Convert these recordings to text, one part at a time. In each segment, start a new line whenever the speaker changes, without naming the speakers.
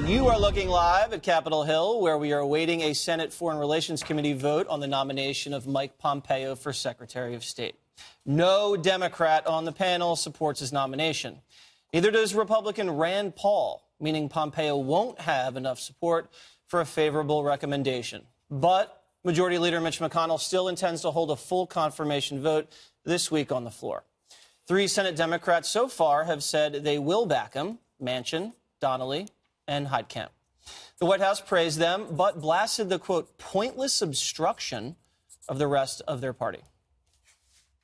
You are looking live at Capitol Hill, where we are awaiting a Senate Foreign Relations Committee vote on the nomination of Mike Pompeo for Secretary of State. No Democrat on the panel supports his nomination. Neither does Republican Rand Paul, meaning Pompeo won't have enough support for a favorable recommendation. But Majority Leader Mitch McConnell still intends to hold a full confirmation vote this week on the floor. 3 Senate Democrats so far have said they will back him: Manchin, Donnelly, and Heitkamp. The White House praised them, but blasted the, quote, pointless obstruction of the rest of their party.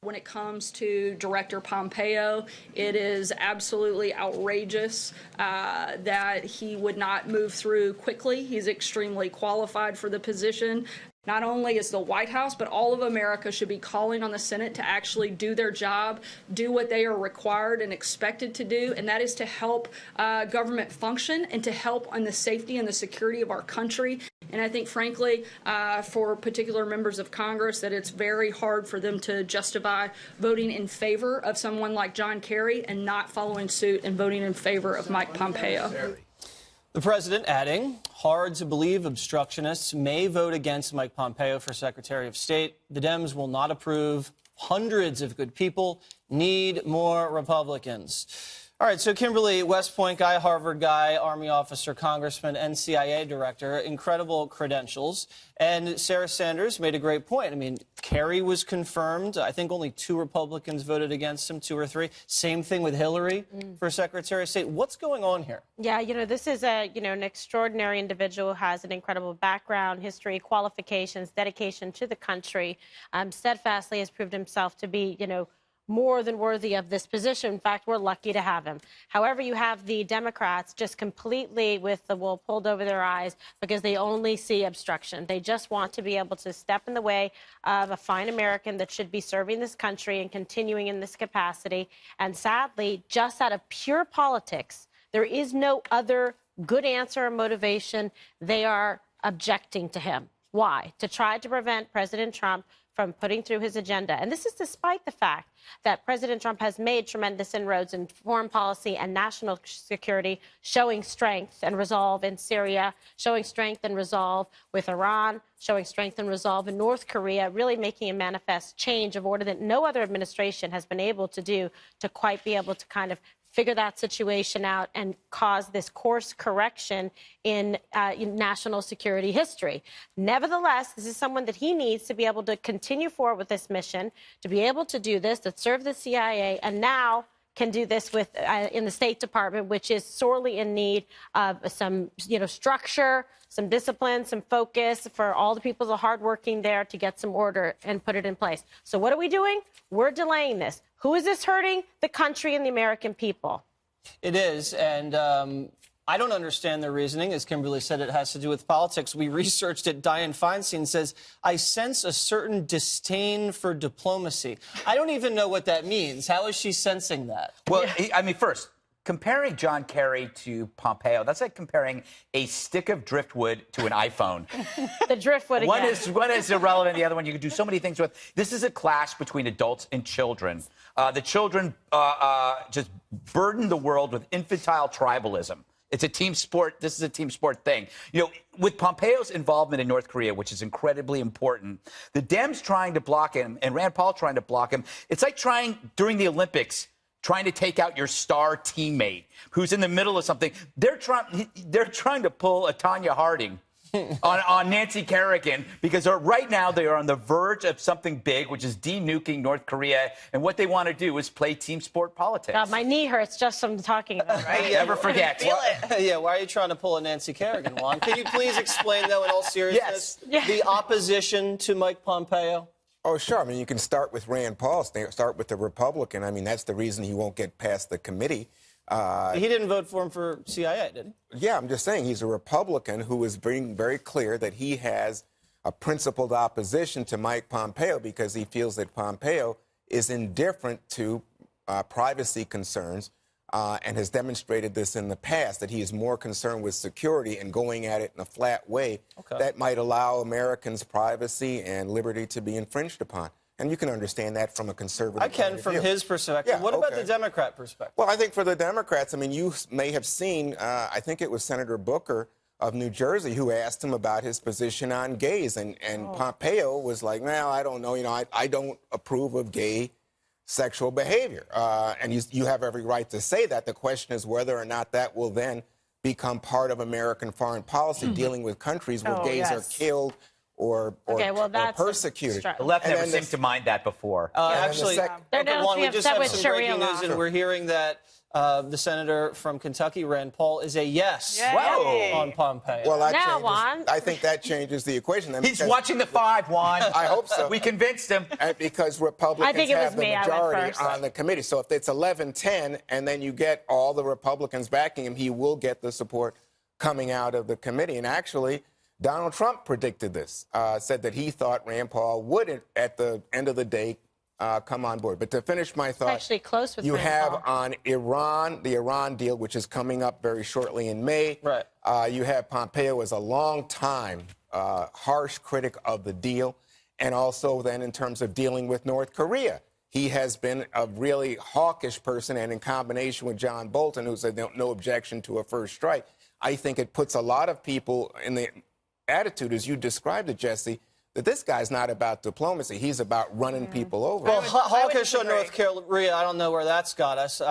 When it comes to Director Pompeo, it is absolutely outrageous that he would not move through quickly. He's extremely qualified for the position. Not only is the White House, but all of America should be calling on the Senate to actually do their job, do what they are required and expected to do, and that is to help government function and to help on the safety and the security of our country. And I think, frankly, for particular members of Congress, that it's very hard for them to justify voting in favor of someone like John Kerry and not following suit and voting in favor of Mike Pompeo.
The president adding, hard to believe obstructionists may vote against Mike Pompeo for Secretary of State. The Dems will not approve. Hundreds of good people need more Republicans. All right, so Kimberly, West Point guy, Harvard guy, Army officer, congressman, and CIA director, incredible credentials. And Sarah Sanders made a great point. I mean, Kerry was confirmed. I think only 2 Republicans voted against him, 2 or 3. Same thing with Hillary for Secretary of State. What's going on here? Yeah,
this is an extraordinary individual who has an incredible background, history, qualifications, dedication to the country. Steadfastly has proved himself to be, more than worthy of this position. In fact, we're lucky to have him. However, you have the Democrats just completely with the wool pulled over their eyes because they only see obstruction. They just want to be able to step in the way of a fine American that should be serving this country and continuing in this capacity. And sadly, just out of pure politics, there is no other good answer or motivation. They are objecting to him. Why? To try to prevent President Trump from putting through his agenda. And this is despite the fact that President Trump has made tremendous inroads in foreign policy and national security, showing strength and resolve in Syria, showing strength and resolve with Iran, showing strength and resolve in North Korea, really making a manifest change of order that no other administration has been able to do to quite be able to kind of figure that situation out and cause this course correction in national security history. Nevertheless, this is someone that he needs to be able to continue forward with this mission, to be able to do this, to serve the CIA, and now can do this with in the State Department, which is sorely in need of some, structure, some discipline, some focus for all the people that are hardworking there to get some order and put it in place. So what are we doing? We're delaying this. Who is this hurting? The country and the American people.
It is, and I don't understand their reasoning. As Kimberly said, it has to do with politics. We researched it. Dianne Feinstein says, I sense a certain disdain for diplomacy. I don't even know what that means. How is she sensing that?
Well, first, comparing John Kerry to Pompeo, that's like comparing a stick of driftwood to an iPhone.
The driftwood again.
One is irrelevant, the other one you can do so many things with. This is a clash between adults and children. The children just burden the world with infantile tribalism. It's a team sport. This is a team sport thing. With Pompeo's involvement in North Korea, which is incredibly important, the Dems trying to block him and Rand Paul trying to block him, it's like trying during the Olympics, trying to take out your star teammate who's in the middle of something. They're trying to pull a Tanya Harding on Nancy Kerrigan because right now they are on the verge of something big, which is de-nuking North Korea. And what they want to do is play team sport politics.
God, my knee hurts just from talking about it.
Right? Never forget.
Yeah, why are you trying to pull a Nancy Kerrigan, Juan? Can you please explain, though, in all seriousness, the opposition to Mike Pompeo?
Oh, sure. I mean, you can start with Rand Paul, start with the Republican. I mean, that's the reason he won't get past the committee.
He didn't vote for him for CIA, did he?
Yeah, I'm just saying he's a Republican who is being very clear that he has a principled opposition to Mike Pompeo because he feels that Pompeo is indifferent to privacy concerns and has demonstrated this in the past, that he is more concerned with security and going at it in a flat way that might allow Americans' privacy and liberty to be infringed upon. And you can understand that from a conservative
I can,
point of
from
view.
his perspective.
Yeah,
What about
okay.
the Democrat perspective?
Well, I think for the Democrats, I mean, you may have seen, I think it was Senator Booker of New Jersey who asked him about his position on gays. And Pompeo was like, well, I don't know, I don't approve of gay sexual behavior. And you have every right to say that. The question is whether or not that will then become part of American foreign policy, dealing with countries where gays are killed or persecuted.
The left
And
never
then
seemed to mind that before.
Actually,
They're
okay,
known
Juan,
to
we
be
just
upset
have
with
some
Sharia
breaking news,
law.
and we're hearing that the senator from Kentucky, Rand Paul, is a yes on Pompeo.
Well,
Now, Juan.
I think that changes the equation. Then,
He's
because
watching the 5, Juan.
I hope so.
We convinced him.
Because Republicans
I think it was
have the
me. I went
majority
first.
on the committee. So if it's 11-10 and then you get all the Republicans backing him, he will get the support coming out of the committee. And actually, Donald Trump predicted this, said that he thought Rand Paul would, at the end of the day, come on board. But to finish my thought,
Actually close with
you
Rand
have
Paul.
on Iran, the Iran deal, which is coming up very shortly in May.
Right.
You have Pompeo as a long time harsh critic of the deal. And also then in terms of dealing with North Korea. He has been a really hawkish person, and in combination with John Bolton, who said no objection to a first strike, I think it puts a lot of people in the attitude, as you described it, Jesse, that this guy's not about diplomacy. He's about running people over.
Well, hawkish on North Korea, I don't know where that's got us.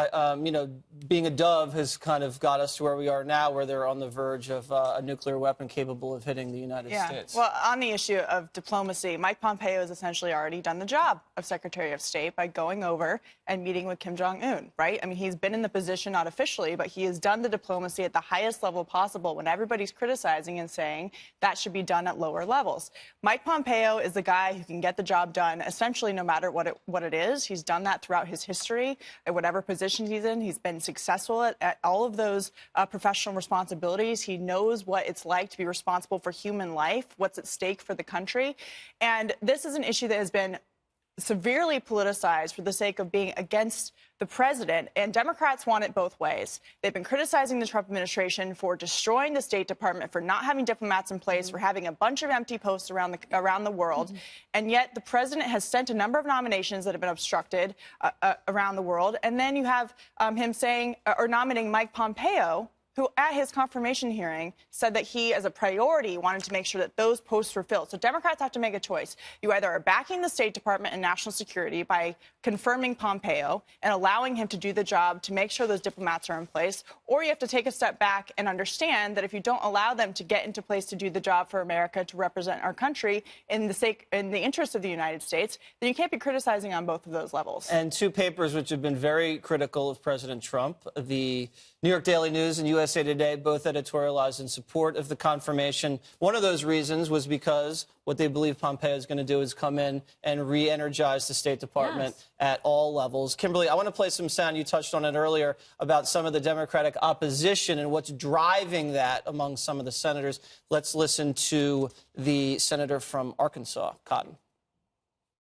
Being a dove has kind of got us to where we are now, where they're on the verge of a nuclear weapon capable of hitting the United States.
Well, on the issue of diplomacy, Mike Pompeo has essentially already done the job of Secretary of State by going over and meeting with Kim Jong-un, right? I mean, he's been in the position, not officially, but he has done the diplomacy at the highest level possible when everybody's criticizing and saying that should be done at lower levels. Mike Pompeo is the guy who can get the job done essentially no matter what it is. He's done that throughout his history at whatever position he's in. He's been successful at all of those professional responsibilities. He knows what it's like to be responsible for human life, what's at stake for the country. And this is an issue that has been severely politicized for the sake of being against the president, and Democrats want it both ways. They've been criticizing the Trump administration for destroying the State Department, for not having diplomats in place, for having a bunch of empty posts around the world, and yet the president has sent a number of nominations that have been obstructed around the world, and then you have him saying or nominating Mike Pompeo, who at his confirmation hearing said that he, as a priority, wanted to make sure that those posts were filled. So Democrats have to make a choice. You either are backing the State Department and national security by confirming Pompeo and allowing him to do the job to make sure those diplomats are in place, or you have to take a step back and understand that if you don't allow them to get into place to do the job for America, to represent our country in the interest of the United States, then you can't be criticizing on both of those levels.
And two papers which have been very critical of President Trump, the New York Daily News and USA Today, both editorialized in support of the confirmation. One of those reasons was because what they believe Pompeo is going to do is come in and re-energize the State Department at all levels. Kimberly, I want to play some sound. You touched on it earlier about some of the Democratic opposition and what's driving that among some of the senators. Let's listen to the senator from Arkansas, Cotton.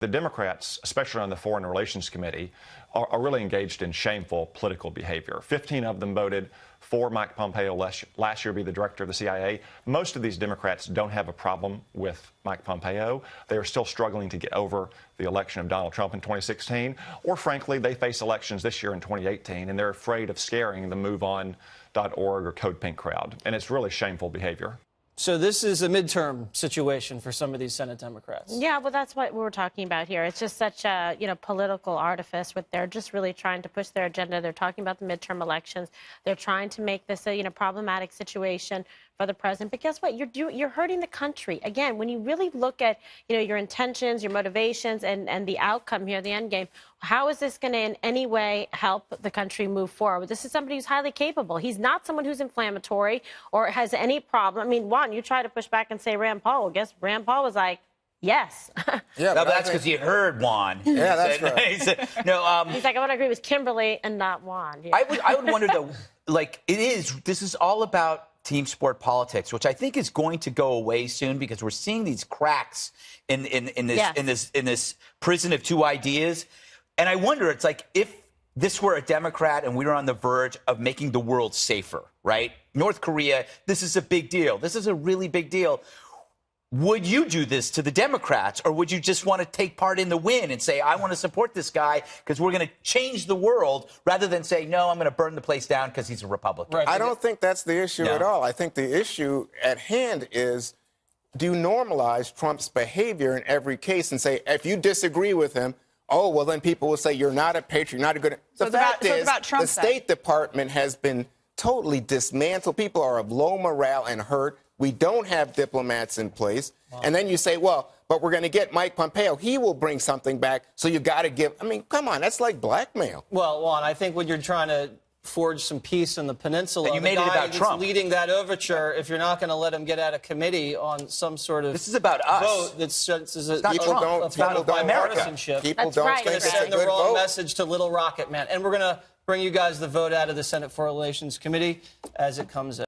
The Democrats, especially on the Foreign Relations Committee, are really engaged in shameful political behavior. 15 of them voted for Mike Pompeo last year to be the director of the CIA. Most of these Democrats don't have a problem with Mike Pompeo. They are still struggling to get over the election of Donald Trump in 2016. Or frankly, they face elections this year in 2018, and they're afraid of scaring the MoveOn.org or Code Pink crowd. And it's really shameful behavior.
So this is a midterm situation for some of these Senate Democrats.
Yeah, well, that's what we're talking about here. It's just such a, political artifice. They're just really trying to push their agenda. They're talking about the midterm elections. They're trying to make this a, problematic situation for the president. But guess what? You're hurting the country. Again, when you really look at, your intentions, your motivations, and the outcome here, the end game, how is this going to in any way help the country move forward? This is somebody who's highly capable. He's not someone who's inflammatory or has any problem. I mean, Juan, you try to push back and say Rand Paul. Well, guess Rand Paul was like, yes.
Yeah, but that's because you heard Juan.
Yeah, that's right.
He's like, I want to agree with Kimberly and not Juan. Yeah.
I would wonder, though, this is all about team sport politics, which I think is going to go away soon because we're seeing these cracks in this prison of two ideas. And I wonder, it's like if this were a Democrat and we were on the verge of making the world safer, right? North Korea, this is a big deal. This is a really big deal. would you do this to the Democrats, or would you just want to take part in the win and say, I want to support this guy because we're going to change the world, rather than say, no, I'm going to burn the place down because he's a Republican?
Right.
I don't think that's the issue at all. I think the issue at hand is, do you normalize Trump's behavior in every case and say, if you disagree with him, oh, well, then people will say you're not a patriot, you're not a good...
So
The fact is,
Trump
the State Department has been totally dismantled. People are of low morale and hurt. We don't have diplomats in place. Wow. And then you say, well, but we're going to get Mike Pompeo. He will bring something back. So you got to give... I mean, come on, that's like blackmail.
Well, Juan, I think when you're trying to forge some peace in the peninsula,
and you made it about Trump
leading that overture, if you're not going to let him get out of committee on some sort of
this is about us.
vote that's
People don't
partisanship,
people
That's
don't
right.
think
it's going
it's
to
a
send the
good
wrong
vote.
message to Little Rocket Man. And we're going to bring you guys the vote out of the Senate Foreign Relations Committee as it comes in.